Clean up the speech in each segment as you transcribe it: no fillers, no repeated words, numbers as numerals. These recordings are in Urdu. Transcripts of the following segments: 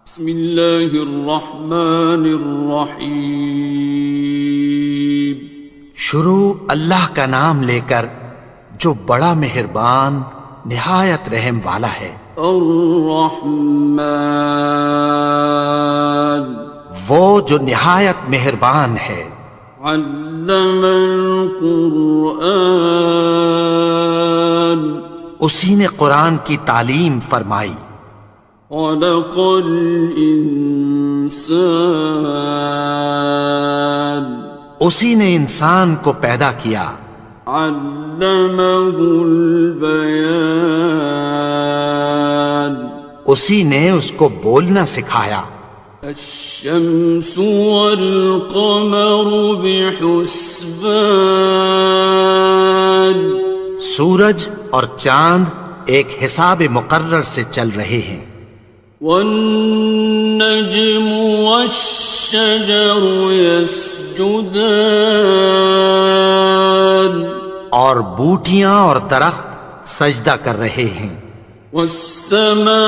بسم اللہ الرحمن الرحیم۔ شروع اللہ کا نام لے کر جو بڑا مہربان نہایت رحم والا ہے۔ الرحمن، وہ جو نہایت مہربان ہے۔ علم القرآن، اسی نے قرآن کی تعلیم فرمائی۔ خلق الانسان، اسی نے انسان کو پیدا کیا۔ علمہ البیان، اسی نے اس کو بولنا سکھایا۔ الشمس والقمر بحسبان، سورج اور چاند ایک حساب مقرر سے چل رہے ہیں۔ والنجم والشجر يسجدان، اور بوٹیاں اور درخت سجدہ کر رہے ہیں۔ والسماء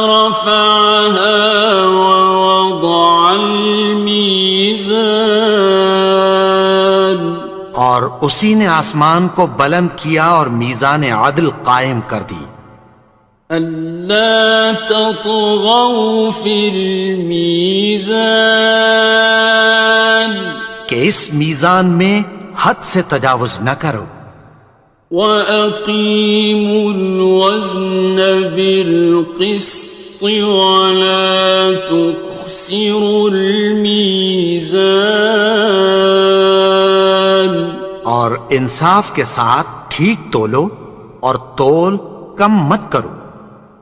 رفعها ووضع الميزان، اور اسی نے آسمان کو بلند کیا اور میزان عدل قائم کر دی۔ ألا تطغوا في الميزان، کہ اس میزان میں حد سے تجاوز نہ کرو۔ وَأَقِيمُوا الْوَزْنَ بِالْقِسْطِ وَلَا تُخْسِرُوا الْمِيزَانَ، اور انصاف کے ساتھ ٹھیک تولو اور تول کم مت کرو۔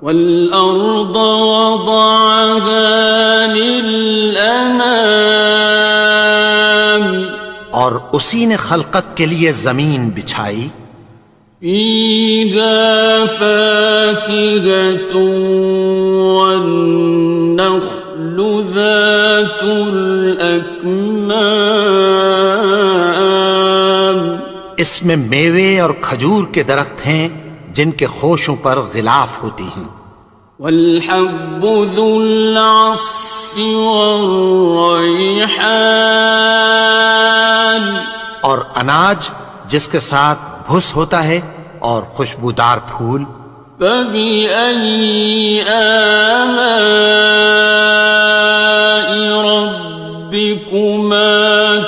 وَالْأَرْضَ وَضَعَهَا لِلْأَنَامِ، اور اسی نے خلقت کے لیے زمین بچھائی۔ فِيهَا فَاكِهَةٌ وَالنَّخْلُ ذَاتُ الْأَكْمَامِ، اس میں میوے اور کھجور کے درخت ہیں جن کے خوشوں پر غلاف ہوتی ہیں۔ وَالْحَبُّ ذُو الْعَصْفِ وَالرَّيْحَانِ، اور اناج جس کے ساتھ بھس ہوتا ہے اور خوشبودار پھول۔ فَبِأَيِّ آلَاءِ رَبِّكُمَا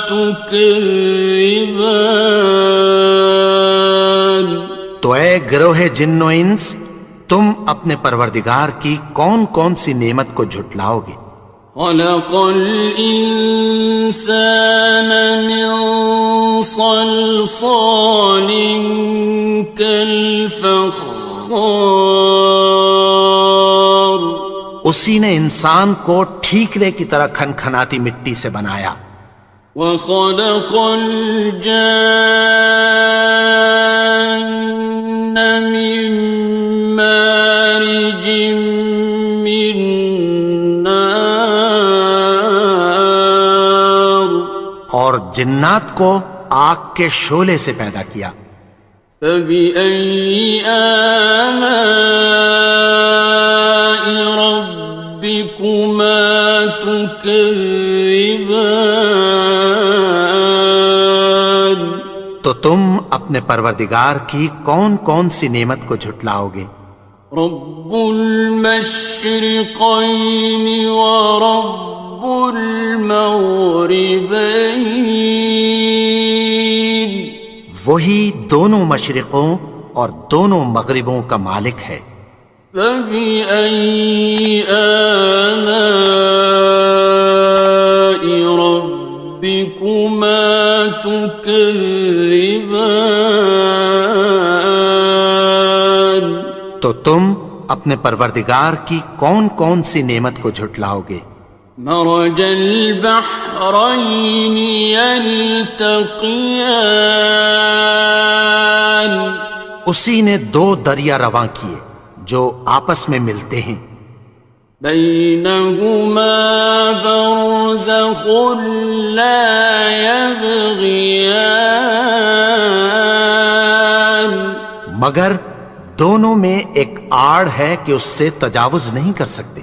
تُكَذِّبَانِ، تو اے گروہ جن و انس، تم اپنے پروردگار کی کون کون سی نعمت کو جھٹلاؤ گے؟ خَلَقَ الْإِنسَانَ مِنْ صَلْصَالٍ كَالْفَخَّارِ، اسی نے انسان کو ٹھیکرے کی طرح کھنکھناتی مٹی سے بنایا۔ وَخَلَقَ الْجَانَّ مِن مَّارِجٍ مِّن نَّارٍ، اور جنات کو آگ کے شعلے سے پیدا کیا۔ فَبِأَيِّ آلَاءِ رَبِّكُمَا تُكَذِّبَانِ، تو تم اپنے پروردگار کی کون کون سی نعمت کو جھٹلاؤ گے؟ رب المشرقين ورب المغربين، وہی دونوں مشرقوں اور دونوں مغربوں کا مالک ہے۔ فَبِأَيِّ آلَاءِ رَبِّكُمَا تُكَذِّبَانِ، تو تم اپنے پروردگار کی کون کون سی نعمت کو جھٹلاؤ گے؟ مرج البحرين يلتقيان، اسی نے دو دریا رواں کیے جو آپس میں ملتے ہیں۔ بينهما برزخ لا يبغيان، مگر دونوں میں ایک آڑ ہے کہ اس سے تجاوز نہیں کر سکتے.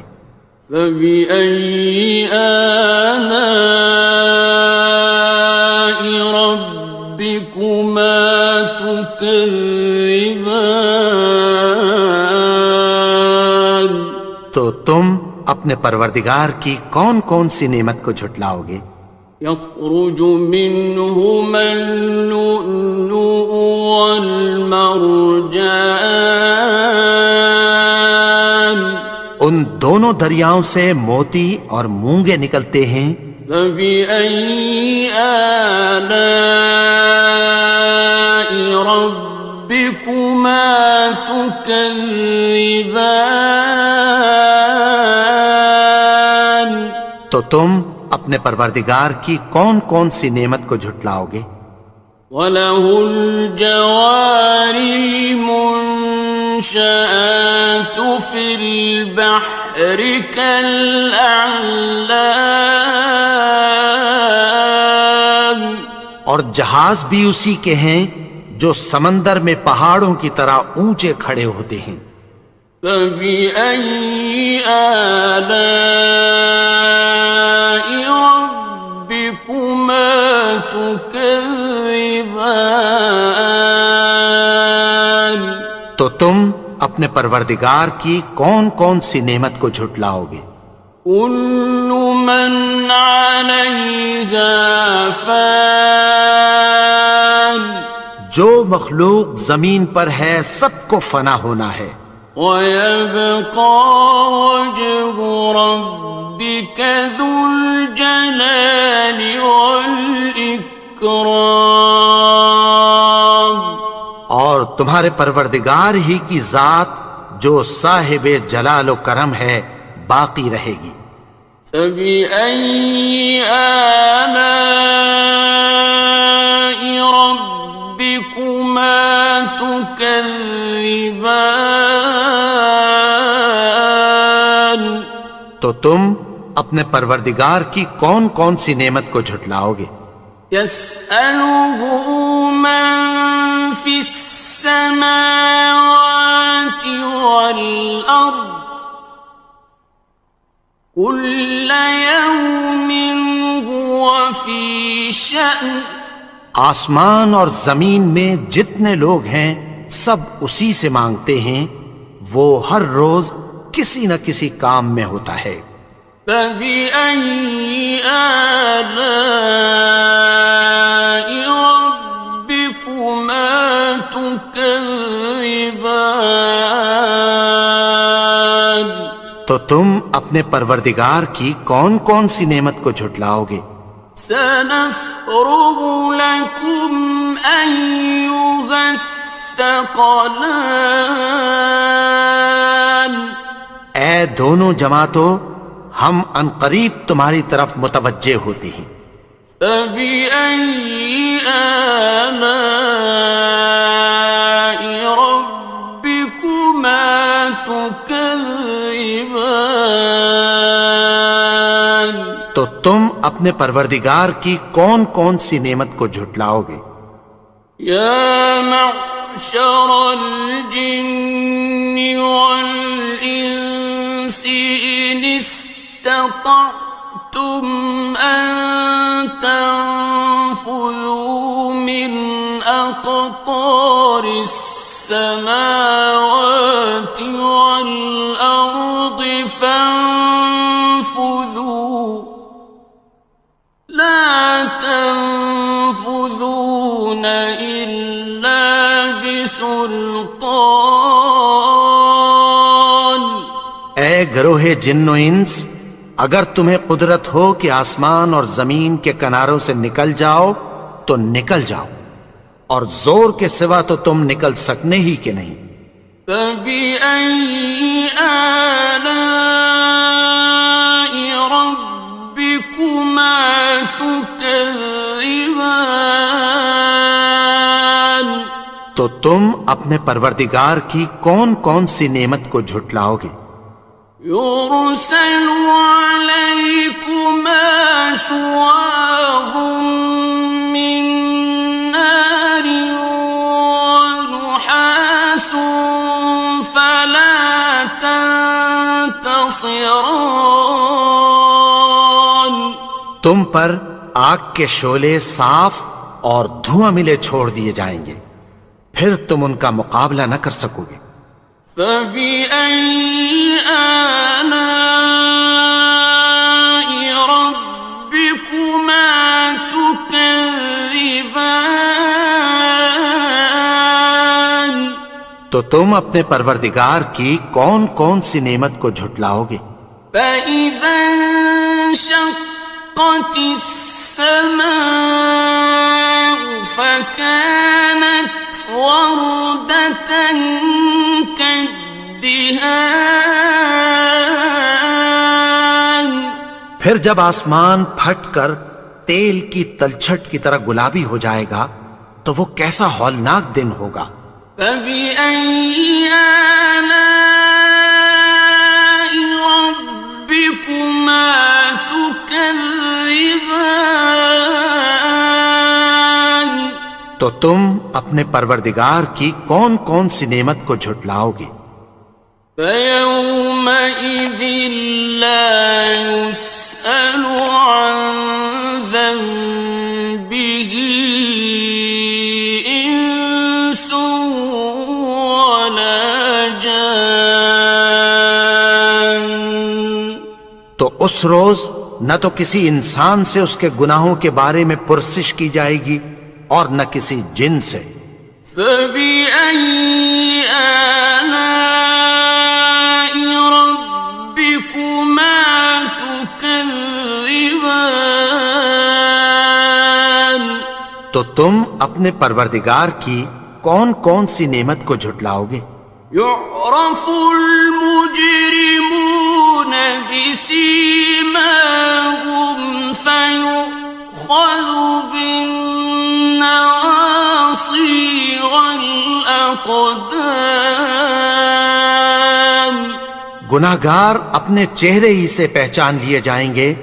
فبأي آلاء ربكما تكذبان. تو تم اپنے پروردگار کی کون کون سی نعمت کو جھٹلاؤ گے؟ يخرج منهما اللؤلؤ والمرجان. ان دونوں دریاؤں سے موتی اور مونگے نکلتے ہیں. فبأي آلاء ربكما تكذبان. تو تم اپنے پروردگار کی کون کون سی نعمت کو جھٹلاؤ گے؟ وَلَهُ الْجَوَارِ الْمُنشَآتُ فِي الْبَحْرِ كَالْأَعْلَامِ. اور جہاز بھی اسی کے ہیں جو سمندر میں پہاڑوں کی طرح اونچے کھڑے ہوتے ہیں. فَبِأَيِّ آلَاءِ رَبِّكُمَا تُكَذِّبَانِ. تو تم اپنے پروردگار کی کون کون سی نعمت کو جھٹلاؤ گے؟ كُلُّ مَنْ عَلَيْهَا فَانٍ. جو مخلوق زمین پر ہے سب کو فنا ہونا ہے. وَيَبْقَى وَجْهُ رَبِّكَ ذُو الْجَلَالِ وَالْإِكْرَامِ. اور تمہارے پروردگار ہی کی ذات جو صاحب جلال و کرم ہے باقی رہے گی. فَبِأَيِّ آلَاءِ رَبِّكُمَا تُكَذِّبَانِ. تو تم اپنے پروردگار کی کون کون سی نعمت کو جھٹلاؤ گے؟ يَسْأَلُهُ مَن فِي السَّمَاوَاتِ وَالْأَرْضِ كُلَّ يَوْمٍ هُوَ فِي شَأْنٍ. آسمان اور زمین میں جتنے لوگ ہیں سب اسی سے مانگتے ہیں، وہ ہر روز کسی نہ کسی کام میں ہوتا ہے. فَبِأَيِّ آلَاءِ رَبِّكُمَا تُكَذِّبَانِ. تو تم اپنے پروردگار کی کون کون سی نعمت کو جھٹلاؤ گے؟ سَنَفْرُغُ لَكُمْ أَيُّهَ الثَّقَلَانِ. اے دونوں جماعتوں، ہم عنقریب تمہاری طرف متوجہ ہوتے ہیں. فَبِأَيِّ آلَاءِ رَبِّكُمَا تُكَذِّبَانِ. تو تم اپنے پروردگار کی کون کون سی نعمت کو جھٹلاؤ گے؟ يَا مَعْشَرَ الْجِنِّ وَالْإِنسِ إِنِ اسْتَطَعْتُمْ أَن تَنفُذُوا مِنْ أَقْطَارِ السَّمَاوَاتِ وَالْأَرْضِ فَانفُذُوا لَا تَنفُذُونَ إِلَّا بِسُلْطَانٍ. اے گروہ جن و انس، اگر تمہیں قدرت ہو کہ آسمان اور زمین کے کناروں سے نکل جاؤ تو نکل جاؤ، اور زور کے سوا تو تم نکل سکنے ہی کہ نہیں. فَبِأَيِّ آلَاءِ رَبِّكُمَا تُكَذِّبَانِ. تو تم اپنے پروردگار کی کون کون سی نعمت کو جھٹلاؤ گے؟ يُرْسَلُ عَلَيْكُمَا شُوَاظٌ مِّن نَّارٍ وَنُحَاسٌ خاصران. تم پر آگ کے شعلے صاف اور دھواں ملے چھوڑ دیے جائیں گے، پھر تم ان کا مقابلہ نہ کر سکو گے۔ فبأي آلاء ربكما تكذبان. تو تم اپنے پروردگار کی کون کون سی نعمت کو جھٹلاؤ گے؟ فإذا انشقت السماء فكانت وردة كالدهان. پھر جب آسمان پھٹ کر تیل کی تلچھٹ کی طرح گلابی ہو جائے گا تو وہ کیسا ہولناک دن ہوگا۔ فبأي آلاء ربكما تكذبان. تو تم اپنے پروردگار کی کون کون سی نعمت کو جھٹلاؤ گے؟ فيومئذ لا يسأل عن ذنبه إنس ولا جان. تو اس روز نہ تو کسی انسان سے اس کے گناہوں کے بارے میں پرسش کی جائے گی اور نہ کسی جن سے۔ فبأي آلاء ربكما تكذبان. تو تم اپنے پروردگار کی کون کون سی نعمت کو جھٹلاؤ گے؟ يعرف المجرمون بسيماهم فيؤخذ بالنواصي والأقدام. گناہگار اپنے چہرے ہی سے پہچان لیے جائیں گے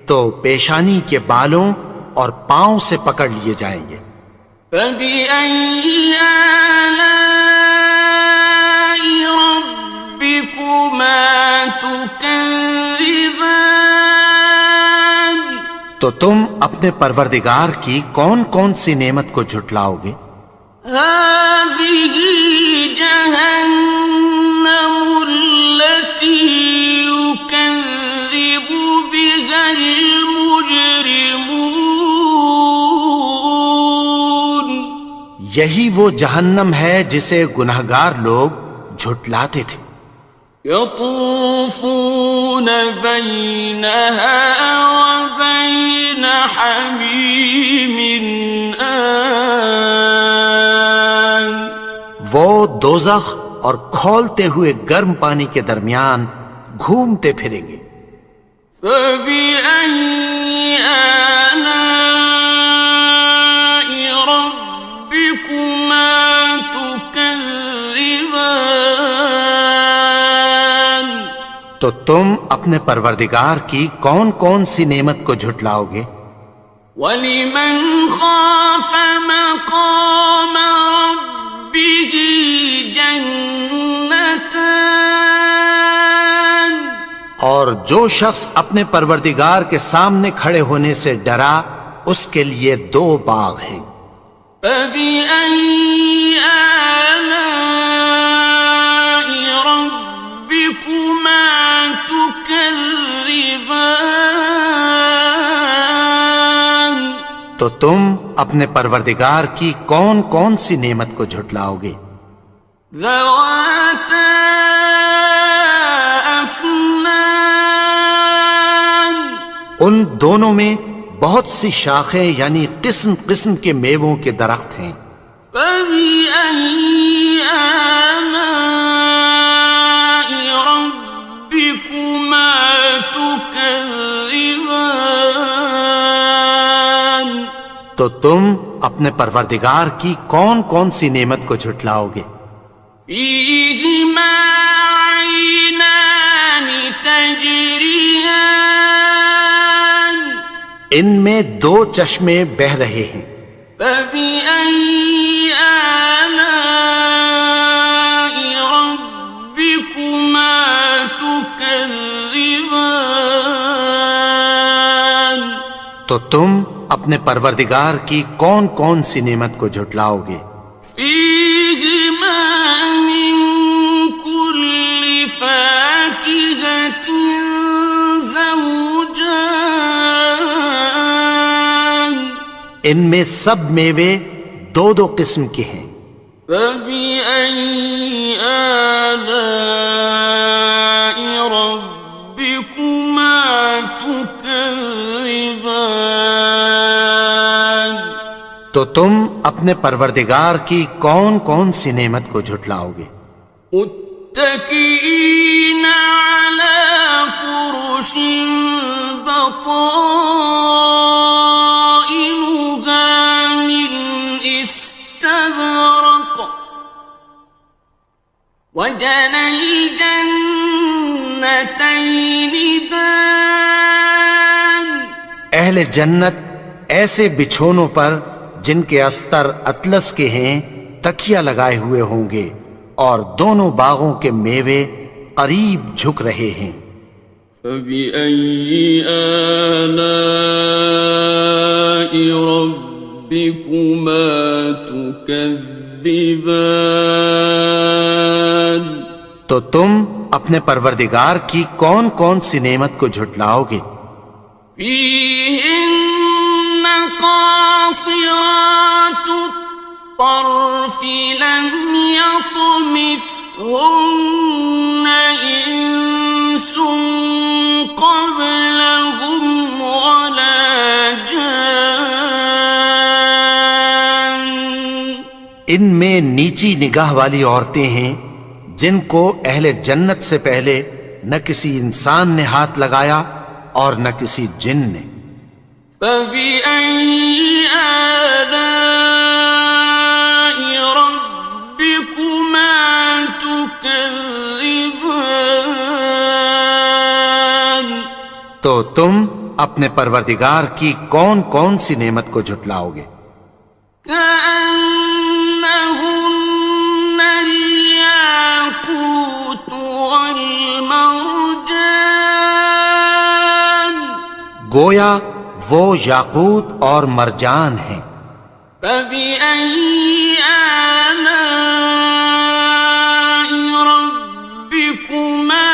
تو پیشانی کے بالوں اور پاؤں سے پکڑ لیے جائیں گے۔ فبأي آلاء ربكما تكذبان. تو تم اپنے پروردگار کی کون کون سی نعمت کو جھٹلاؤ گے؟ هذه جهنم التي يكذب بها المجرمون. یہی وہ جہنم ہے جسے گناہگار لوگ جھٹلاتے تھے۔ يطوفون بينها وبين حميم آن. وہ دوزخ اور کھولتے ہوئے گرم پانی کے درمیان گھومتے پھریں گے۔ فبأي آلاء ربكما تكذبان. تو تم اپنے پروردگار کی کون کون سی نعمت کو جھٹلاؤ گے؟ وَلِمَنْ خَافَ مَقَامَ رَبِّهِ جَنَّتَانِ. اور جو شخص اپنے پروردگار کے سامنے کھڑے ہونے سے ڈرا اس کے لیے دو باغ ہیں۔ فَبِأَيِّ آلَاءِ رَبِّكُمَا تُكَذِّبَانِ. تو تم اپنے پروردگار کی کون کون سی نعمت کو جھٹلاؤ گے؟ ذَوَاتَا أَفْنَانٍ. ان دونوں میں بہت سی شاخیں یعنی قسم قسم کے میووں کے درخت ہیں۔ فَبِأَيِّ آلَاءِ رَبِّكُمَا تُكَذِّبَانِ. تو تم اپنے پروردگار کی کون کون سی نعمت کو جھٹلاؤ گے؟ فِيهِمَا عَيْنَانِ تَجْرِيَانِ. ان میں دو چشمے بہہ رہے ہیں۔ فَبِأَيِّ آلَاءِ رَبِّكُمَا تُكَذِّبَانِ. تكذبان تو تم اپنے پروردگار کی کون کون سی نعمت کو جھٹلاؤ گے؟ فيهما من كل فاكهة زوجان ان میں سب میوے دو دو قسم کے ہیں۔ فبأي آلاء ربكما تكذبان تو تم اپنے پروردگار کی کون کون سی نعمت کو جھٹلاؤ گے؟ متكئين على فرش بطائنها من استبرق وجنى الجنتين دان اہل جنت ایسے بچھونوں پر جن کے استر اطلس کے ہیں تکیہ لگائے ہوئے ہوں گے، اور دونوں باغوں کے میوے قریب جھک رہے ہیں۔ فبأي آلاء ربكما تكذبان تو تم اپنے پروردگار کی کون کون سی نعمت کو جھٹلاؤ گے؟ فيهن قاصرات الطرف لم يطمثهن إنس قبلهم ولا جان ان میں نیچی نگاہ والی عورتیں ہیں جن کو اہل جنت سے پہلے نہ کسی انسان نے ہاتھ لگایا اور نہ کسی جن نے۔ فبأي آلاء ربكما تكذبان تو تم اپنے پروردگار کی کون کون سی نعمت کو جھٹلاؤ گے؟ كأنهن الياقوت والمرجان گویا وہ یاقوت اور مرجان ہیں۔ فبأي آلاء ربكما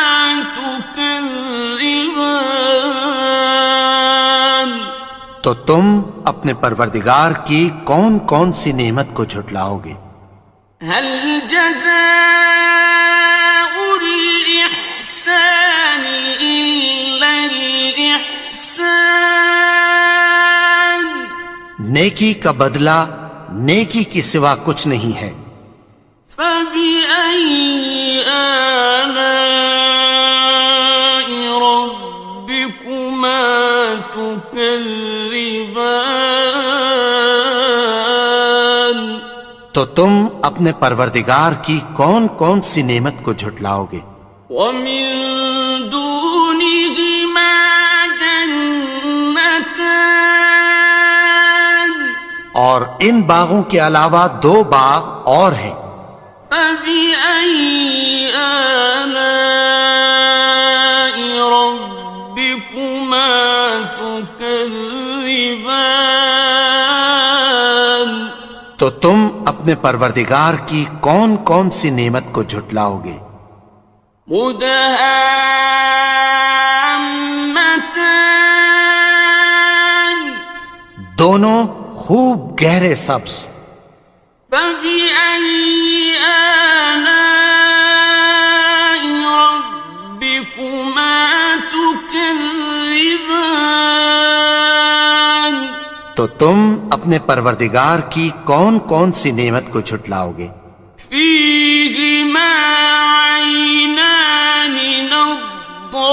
تكذبان تو تم اپنے پروردگار کی کون کون سی نعمت کو جھٹلاؤ گے؟ هل جزاء الإحسان إلا الإحسان نیکی کا بدلہ نیکی کی سوا کچھ نہیں ہے۔ فبأي آلاء ربكما تكذبان تو تم اپنے پروردگار کی کون کون سی نعمت کو جھٹلاؤ گے؟ ومن دونهما جنتان اور ان باغوں کے علاوہ دو باغ اور ہیں۔ فبأي آلاء ربكما تكذبان تو تم اپنے پروردگار کی کون کون سی نعمت کو جھٹلاؤ گے؟ مدهامتان دونوں خوب گہرے سبز۔ فبأي آلاء ربكما تكذبان تو تم اپنے پروردگار کی کون کون سی نعمت کو جھٹلاؤ گے؟ فيهما عينان نضاختان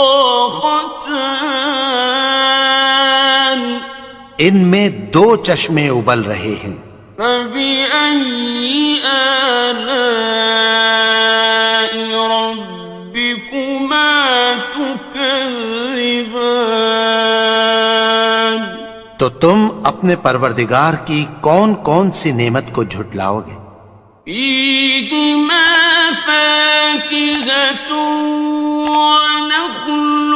ان میں دو چشمے ابل رہے ہیں۔ فبأي آلاء ربكما تكذبان تو تم اپنے پروردگار کی کون کون سی نعمت کو جھٹلاؤ گے؟ فيهما فاكهة ونخل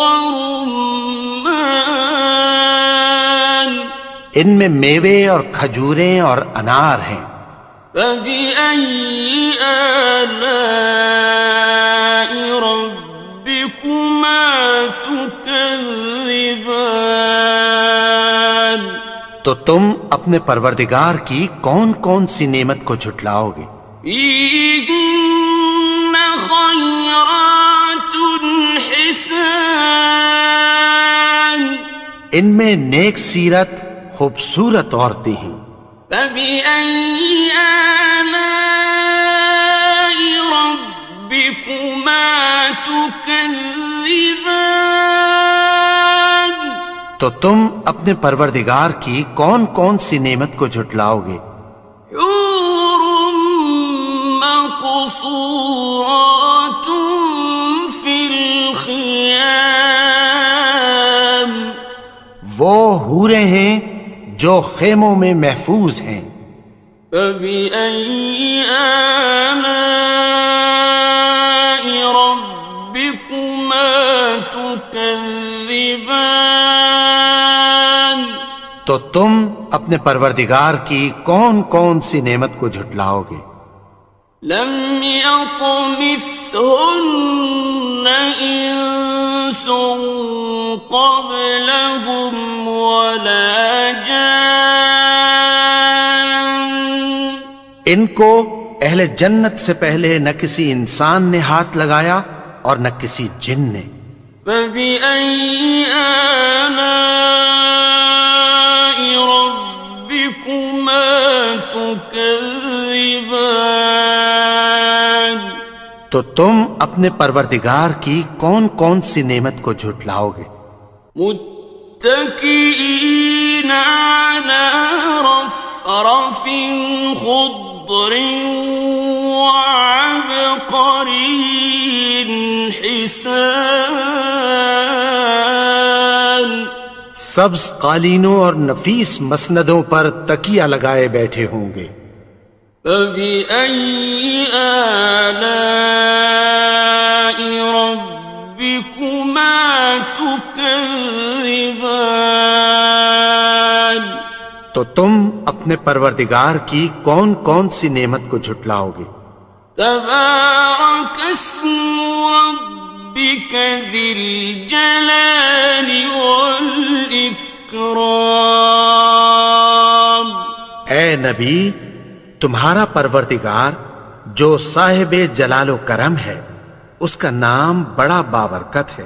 ورمان ان میں میوے اور کھجوریں اور انار ہیں. فبأي آلاء ربكما تكذبان تو تم اپنے پروردگار کی کون کون سی نعمت کو جھٹلاؤ گے؟ فيهن خيرات حسان ان میں نیک سیرت خوبصورت عورتیں ہیں. فبأي آلاء ربكما تكذبان تو تم اپنے پروردگار کی کون کون سی نعمت کو جھٹلاؤ گے؟ حور مقصورات في الخيام وہ حوریں ہیں جو خیموں میں محفوظ ہیں. فبأي آلاء ربكما تكذبان تو تم اپنے پروردگار کی کون کون سی نعمت کو جھٹلاؤ گے؟ لم يطمثهن إنس قبلهم ولا جان ان کو اہل جنت سے پہلے نہ کسی انسان نے ہاتھ لگایا اور نہ کسی جن نے. فبأي آلاء ربكما تكذبان تو تم اپنے پروردگار کی کون کون سی نعمت کو جھٹلاؤ گے؟ متكئين على رفرف خضر وعبقري حسان سبز قالینوں اور نفیس مسندوں پر تکیہ لگائے بیٹھے ہوں گے. فبأي آلاء ربكما تكذبان تو تم اپنے پروردگار کی کون کون سی نعمت کو جھٹلاؤ گے؟ تبارك اسم ربك ذي الجلال والإكرام اے نبی، تمہارا پروردگار جو صاحب جلال و کرم ہے، اس کا نام بڑا بابرکت ہے.